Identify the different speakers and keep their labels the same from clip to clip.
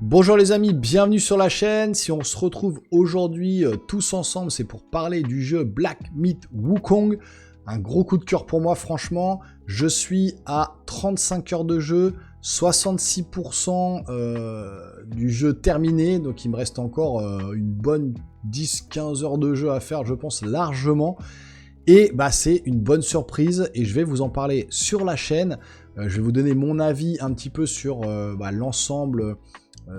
Speaker 1: Bonjour les amis, bienvenue sur la chaîne. Si on se retrouve aujourd'hui tous ensemble, c'est pour parler du jeu Black Myth Wukong. Un gros coup de cœur pour moi, franchement. Je suis à 35 heures de jeu, 66% du jeu terminé. Donc il me reste encore une bonne 10-15 heures de jeu à faire, je pense largement. Et bah, c'est une bonne surprise et je vais vous en parler sur la chaîne. Je vais vous donner mon avis un petit peu sur l'ensemble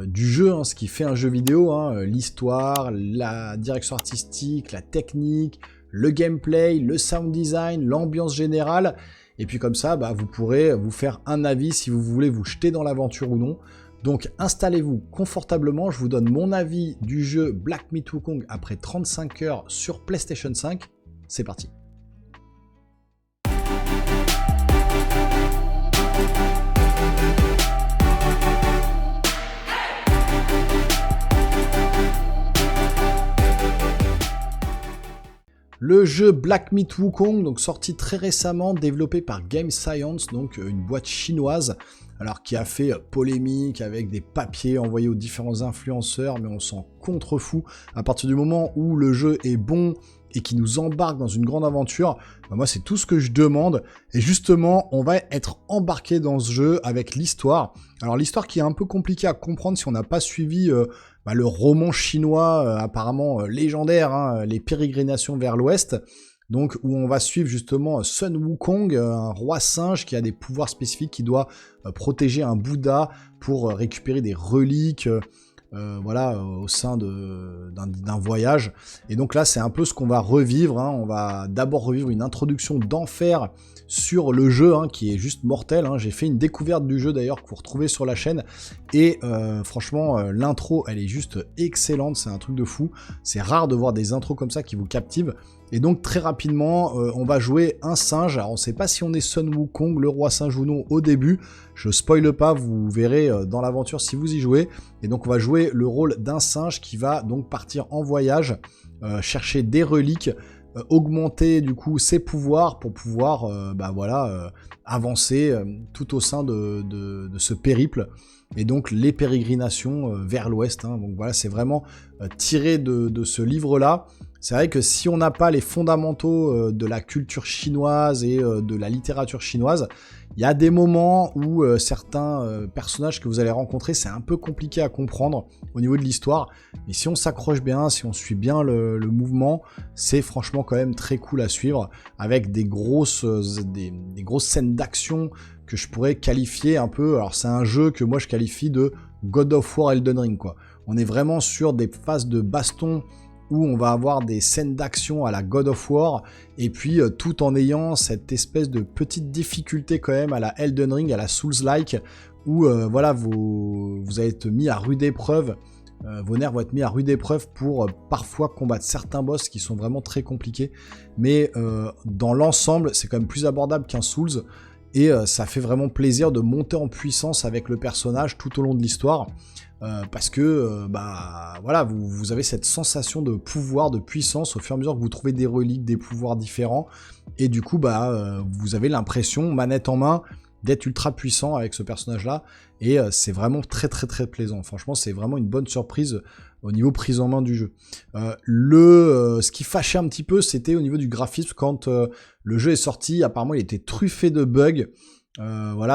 Speaker 1: du jeu, ce qui fait un jeu vidéo, l'histoire, la direction artistique, la technique, le gameplay, le sound design, l'ambiance générale. Et puis comme ça, vous pourrez vous faire un avis si vous voulez vous jeter dans l'aventure ou non. Donc installez-vous confortablement, je vous donne mon avis du jeu Black Myth Wukong après 35 heures sur PlayStation 5. C'est parti. Le jeu Black Myth Wukong, donc sorti très récemment, développé par Game Science, donc une boîte chinoise, alors qui a fait polémique avec des papiers envoyés aux différents influenceurs, mais on s'en contrefout. À partir du moment où le jeu est bon et qui nous embarque dans une grande aventure, moi c'est tout ce que je demande. Et justement, on va être embarqué dans ce jeu avec l'histoire. Alors l'histoire qui est un peu compliquée à comprendre si on n'a pas suivi le roman chinois apparemment légendaire, les pérégrinations vers l'ouest. Donc où on va suivre justement Sun Wukong, un roi singe qui a des pouvoirs spécifiques, qui doit protéger un Bouddha pour récupérer des reliques, au sein d'un voyage. Et donc là, c'est un peu ce qu'on va revivre. On va d'abord revivre une introduction d'enfer sur le jeu, qui est juste mortel. J'ai fait une découverte du jeu d'ailleurs que vous retrouvez sur la chaîne. Et franchement, l'intro, elle est juste excellente. C'est un truc de fou. C'est rare de voir des intros comme ça qui vous captivent. Et donc très rapidement, on va jouer un singe. Alors on ne sait pas si on est Sun Wukong, le roi singe ou non au début. Je spoile pas, vous verrez dans l'aventure si vous y jouez. Et donc on va jouer le rôle d'un singe qui va donc partir en voyage, chercher des reliques, augmenter du coup ses pouvoirs pour pouvoir avancer tout au sein de ce périple. Et donc les pérégrinations vers l'ouest. Donc voilà, c'est vraiment tiré de ce livre-là. C'est vrai que si on n'a pas les fondamentaux de la culture chinoise et de la littérature chinoise, il y a des moments où certains personnages que vous allez rencontrer, c'est un peu compliqué à comprendre au niveau de l'histoire. Mais si on s'accroche bien, si on suit bien le mouvement, c'est franchement quand même très cool à suivre, avec des grosses scènes d'action que je pourrais qualifier un peu. Alors c'est un jeu que moi je qualifie de God of War Elden Ring, quoi. On est vraiment sur des phases de baston où on va avoir des scènes d'action à la God of War, et puis tout en ayant cette espèce de petite difficulté quand même à la Elden Ring, à la Souls-like, où vous allez être mis à rude épreuve, vos nerfs vont être mis à rude épreuve pour parfois combattre certains boss qui sont vraiment très compliqués, mais dans l'ensemble, c'est quand même plus abordable qu'un Souls, et ça fait vraiment plaisir de monter en puissance avec le personnage tout au long de l'histoire. Parce que vous avez cette sensation de pouvoir, de puissance au fur et à mesure que vous trouvez des reliques, des pouvoirs différents, et du coup vous avez l'impression, manette en main, d'être ultra puissant avec ce personnage-là, et c'est vraiment très très très plaisant. Franchement, c'est vraiment une bonne surprise au niveau prise en main du jeu. Ce qui fâchait un petit peu, c'était au niveau du graphisme. Quand le jeu est sorti, apparemment il était truffé de bugs.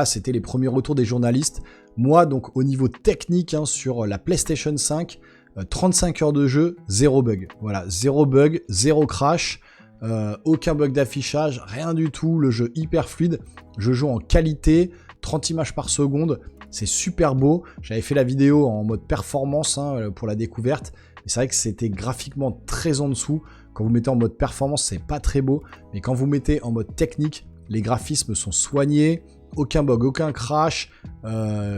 Speaker 1: C'était les premiers retours des journalistes. Moi, donc au niveau technique, sur la PlayStation 5, 35 heures de jeu, 0 bug. Voilà, 0 bug, 0 crash, aucun bug d'affichage, rien du tout. Le jeu hyper fluide. Je joue en qualité, 30 images par seconde. C'est super beau. J'avais fait la vidéo en mode performance pour la découverte. Mais c'est vrai que c'était graphiquement très en dessous. Quand vous mettez en mode performance, c'est pas très beau. Mais quand vous mettez en mode technique, les graphismes sont soignés, aucun bug, aucun crash,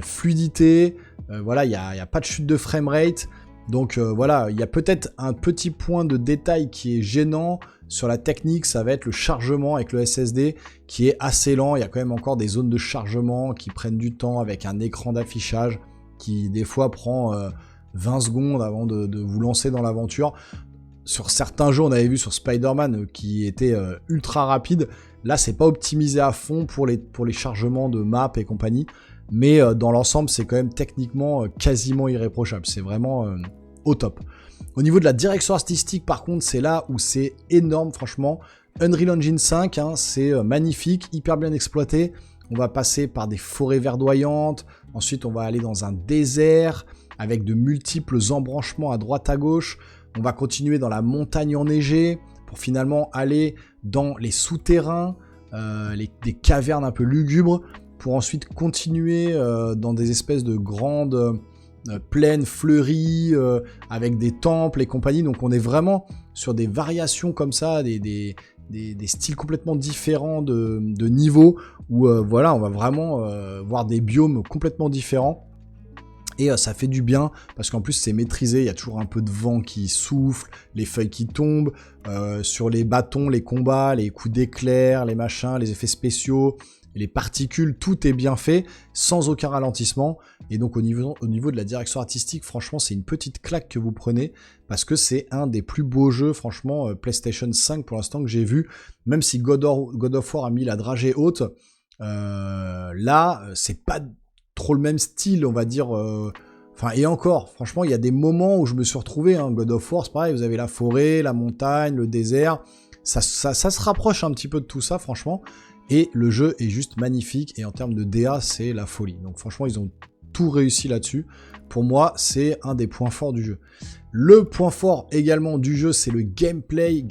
Speaker 1: fluidité, il n'y a pas de chute de framerate. Donc il y a peut-être un petit point de détail qui est gênant sur la technique, ça va être le chargement avec le SSD qui est assez lent. Il y a quand même encore des zones de chargement qui prennent du temps avec un écran d'affichage qui des fois prend 20 secondes avant de vous lancer dans l'aventure. Sur certains jeux, on avait vu sur Spider-Man qui était ultra rapide. Là, c'est pas optimisé à fond pour les chargements de map et compagnie. mais dans l'ensemble, c'est quand même techniquement quasiment irréprochable. C'est vraiment au top. Au niveau de la direction artistique, par contre, c'est là où c'est énorme, franchement. Unreal Engine 5, hein, c'est magnifique, hyper bien exploité. On va passer par des forêts verdoyantes, ensuite on va aller dans un désert avec de multiples embranchements à droite à gauche. On va continuer dans la montagne enneigée pour finalement aller dans les souterrains, des cavernes un peu lugubres, pour ensuite continuer dans des espèces de grandes plaines fleuries avec des temples et compagnie. Donc on est vraiment sur des variations comme ça, des styles complètement différents de niveau, où voilà, on va vraiment voir des biomes complètement différents. Et ça fait du bien, parce qu'en plus c'est maîtrisé, il y a toujours un peu de vent qui souffle, les feuilles qui tombent, sur les bâtons, les combats, les coups d'éclair, les machins, les effets spéciaux, les particules, tout est bien fait, sans aucun ralentissement. Et donc au niveau de la direction artistique, franchement c'est une petite claque que vous prenez, parce que c'est un des plus beaux jeux, franchement, PlayStation 5 pour l'instant que j'ai vu, même si God of War a mis la dragée haute, là c'est pas trop le même style, on va dire. Enfin, et encore, franchement, il y a des moments où je me suis retrouvé, hein, God of War, c'est pareil, vous avez la forêt, la montagne, le désert, ça se rapproche un petit peu de tout ça, franchement, et le jeu est juste magnifique, et en termes de DA, c'est la folie. Donc franchement, ils ont tout réussi là-dessus. Pour moi, c'est un des points forts du jeu. Le point fort également du jeu, c'est le gameplay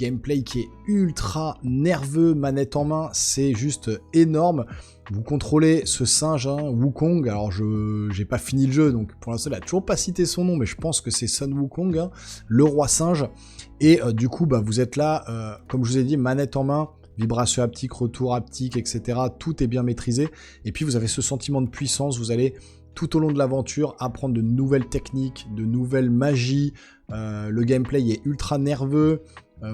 Speaker 1: qui est ultra nerveux, manette en main, c'est juste énorme. Vous contrôlez ce singe, hein, Wukong. Alors j'ai pas fini le jeu, donc pour l'instant il a toujours pas cité son nom, mais je pense que c'est Sun Wukong, hein, le roi singe. Et du coup, bah, vous êtes là, comme je vous ai dit, manette en main, vibration haptique, retour haptique, etc. Tout est bien maîtrisé. Et puis vous avez ce sentiment de puissance, vous allez tout au long de l'aventure apprendre de nouvelles techniques, de nouvelles magies. Le gameplay est ultra nerveux.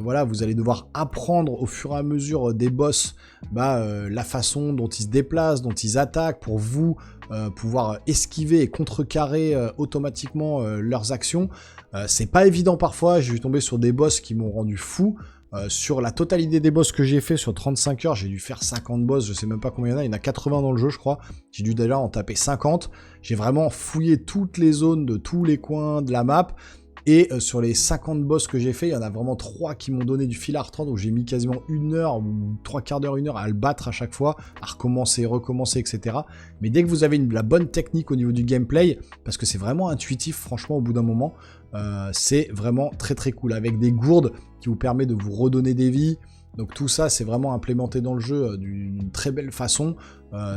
Speaker 1: Voilà, vous allez devoir apprendre au fur et à mesure des boss la façon dont ils se déplacent, dont ils attaquent, pour vous pouvoir esquiver et contrecarrer automatiquement leurs actions. C'est pas évident parfois, j'ai dû tomber sur des boss qui m'ont rendu fou. Sur la totalité des boss que j'ai fait sur 35 heures, j'ai dû faire 50 boss, je sais même pas combien il y en a 80 dans le jeu je crois, j'ai dû déjà en taper 50, j'ai vraiment fouillé toutes les zones de tous les coins de la map, et sur les 50 boss que j'ai fait, il y en a vraiment 3 qui m'ont donné du fil à retordre, où j'ai mis quasiment 1 heure, ou 3/4 d'heure, 1 heure à le battre à chaque fois, à recommencer, etc. Mais dès que vous avez la bonne technique au niveau du gameplay, parce que c'est vraiment intuitif franchement au bout d'un moment, c'est vraiment très très cool, avec des gourdes qui vous permettent de vous redonner des vies. Donc tout ça c'est vraiment implémenté dans le jeu d'une très belle façon,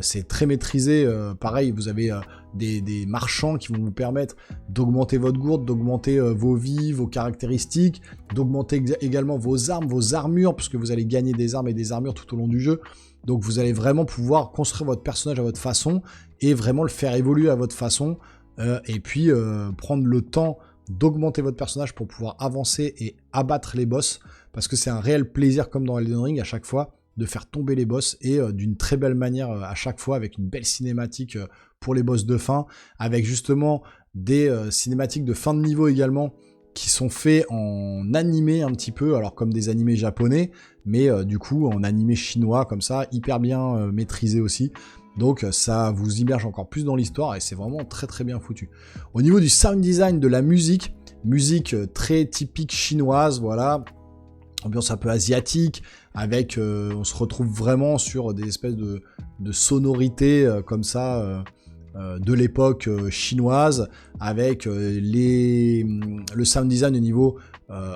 Speaker 1: c'est très maîtrisé. Pareil, vous avez des marchands qui vont vous permettre d'augmenter votre gourde, d'augmenter vos vies, vos caractéristiques, d'augmenter également vos armes, vos armures, puisque vous allez gagner des armes et des armures tout au long du jeu. Donc vous allez vraiment pouvoir construire votre personnage à votre façon, et vraiment le faire évoluer à votre façon, et puis prendre le temps d'augmenter votre personnage pour pouvoir avancer et abattre les boss, parce que c'est un réel plaisir, comme dans Elden Ring à chaque fois, de faire tomber les boss, et d'une très belle manière à chaque fois, avec une belle cinématique pour les boss de fin, avec justement des cinématiques de fin de niveau également, qui sont faits en animé un petit peu, alors comme des animés japonais, mais du coup en animé chinois comme ça, hyper bien maîtrisé aussi. Donc ça vous immerge encore plus dans l'histoire, et c'est vraiment très très bien foutu. Au niveau du sound design, de la musique très typique chinoise, voilà, ambiance un peu asiatique, avec on se retrouve vraiment sur des espèces de sonorités comme ça, de l'époque chinoise, avec le sound design au niveau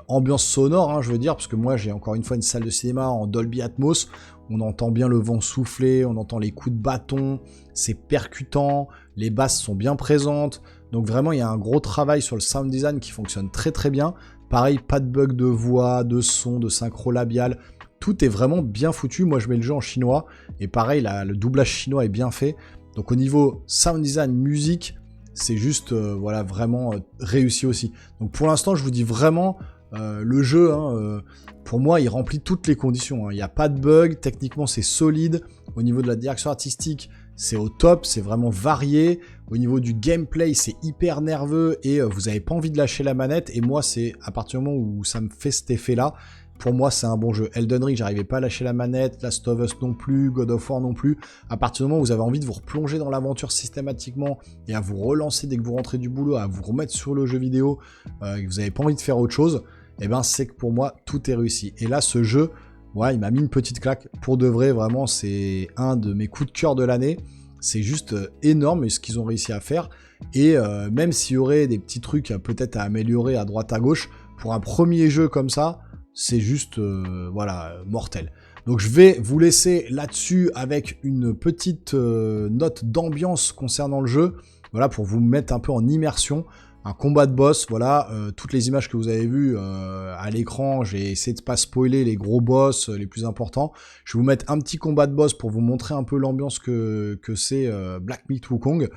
Speaker 1: ambiance sonore, hein, je veux dire, parce que moi j'ai encore une fois une salle de cinéma en Dolby Atmos, on entend bien le vent souffler, on entend les coups de bâton, c'est percutant, les basses sont bien présentes, donc vraiment il y a un gros travail sur le sound design qui fonctionne très très bien. Pareil, pas de bug de voix, de son, de synchro labial, tout est vraiment bien foutu. Moi je mets le jeu en chinois, et pareil, le doublage chinois est bien fait. Donc au niveau sound design, musique, c'est juste voilà, vraiment réussi aussi. Donc pour l'instant, je vous dis vraiment, le jeu, hein, pour moi, il remplit toutes les conditions, hein. Il n'y a pas de bug, techniquement c'est solide. Au niveau de la direction artistique, c'est au top, c'est vraiment varié. Au niveau du gameplay, c'est hyper nerveux, et vous n'avez pas envie de lâcher la manette. Et moi, c'est à partir du moment où ça me fait cet effet-là, pour moi, c'est un bon jeu. Elden Ring, j'arrivais pas à lâcher la manette, Last of Us non plus, God of War non plus. À partir du moment où vous avez envie de vous replonger dans l'aventure systématiquement et à vous relancer dès que vous rentrez du boulot, à vous remettre sur le jeu vidéo, et que vous n'avez pas envie de faire autre chose, eh ben c'est que pour moi, tout est réussi. Et là, ce jeu, ouais, il m'a mis une petite claque. Pour de vrai, vraiment, c'est un de mes coups de cœur de l'année. C'est juste énorme ce qu'ils ont réussi à faire. Et même s'il y aurait des petits trucs peut-être à améliorer à droite à gauche, pour un premier jeu comme ça, c'est juste, voilà, mortel. Donc je vais vous laisser là-dessus avec une petite note d'ambiance concernant le jeu, voilà, pour vous mettre un peu en immersion. Un combat de boss, voilà, toutes les images que vous avez vues à l'écran, j'ai essayé de pas spoiler les gros boss les plus importants. Je vais vous mettre un petit combat de boss pour vous montrer un peu l'ambiance que c'est Black Myth Wukong.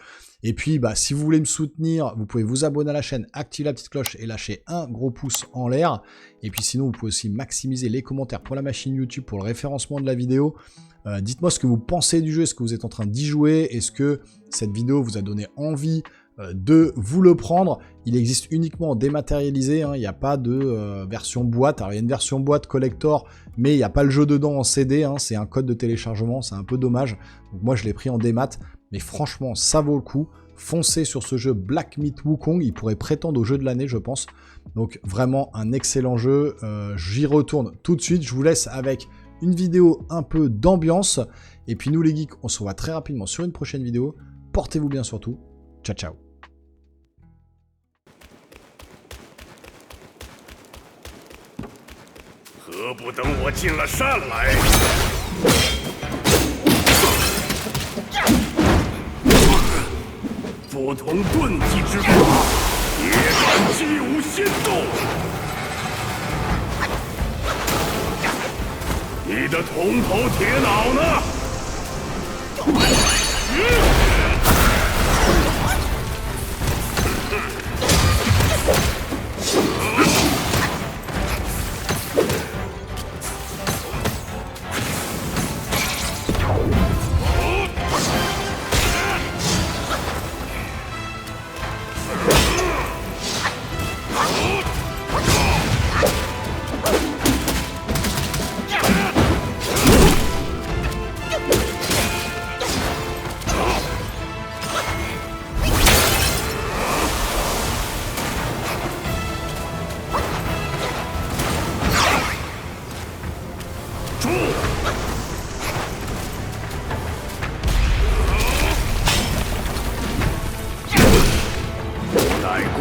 Speaker 1: Et puis, bah, si vous voulez me soutenir, vous pouvez vous abonner à la chaîne, activer la petite cloche et lâcher un gros pouce en l'air. Et puis sinon, vous pouvez aussi maximiser les commentaires pour la machine YouTube, pour le référencement de la vidéo. Dites-moi ce que vous pensez du jeu, est-ce que vous êtes en train d'y jouer, est-ce que cette vidéo vous a donné envie de vous le prendre. Il existe uniquement dématérialisé, hein, il n'y a pas de version boîte. Alors il y a une version boîte collector, mais il n'y a pas le jeu dedans en CD, hein, c'est un code de téléchargement, c'est un peu dommage. Donc moi je l'ai pris en démat, mais franchement ça vaut le coup. Foncez sur ce jeu Black Myth Wukong, il pourrait prétendre au jeu de l'année je pense. Donc vraiment un excellent jeu, j'y retourne tout de suite, je vous laisse avec une vidéo un peu d'ambiance. Et puis nous les geeks, on se revoit très rapidement sur une prochaine vidéo. Portez-vous bien surtout, ciao ciao.
Speaker 2: 何不等我进了山来？不同遁迹之法，也敢击无心动。你的铜头铁脑呢？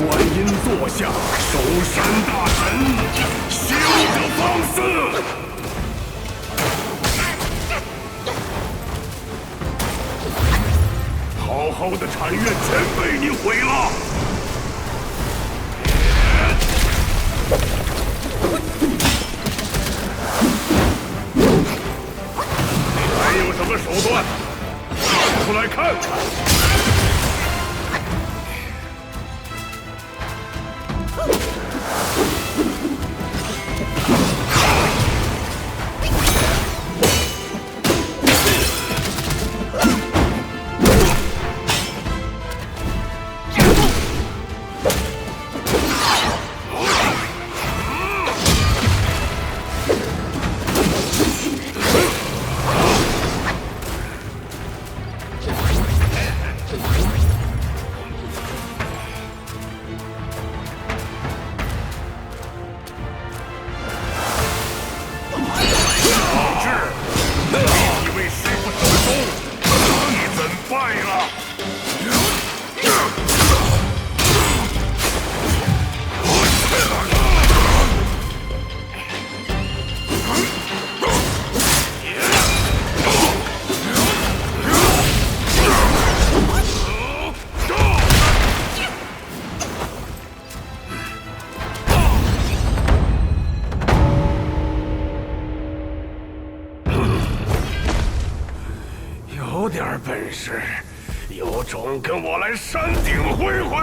Speaker 2: 观音坐下，收山大神，休得放肆！好好的禅院全被你毁了！还有什么手段？拿出来看看！ 有点本事，有种跟我来山顶会会！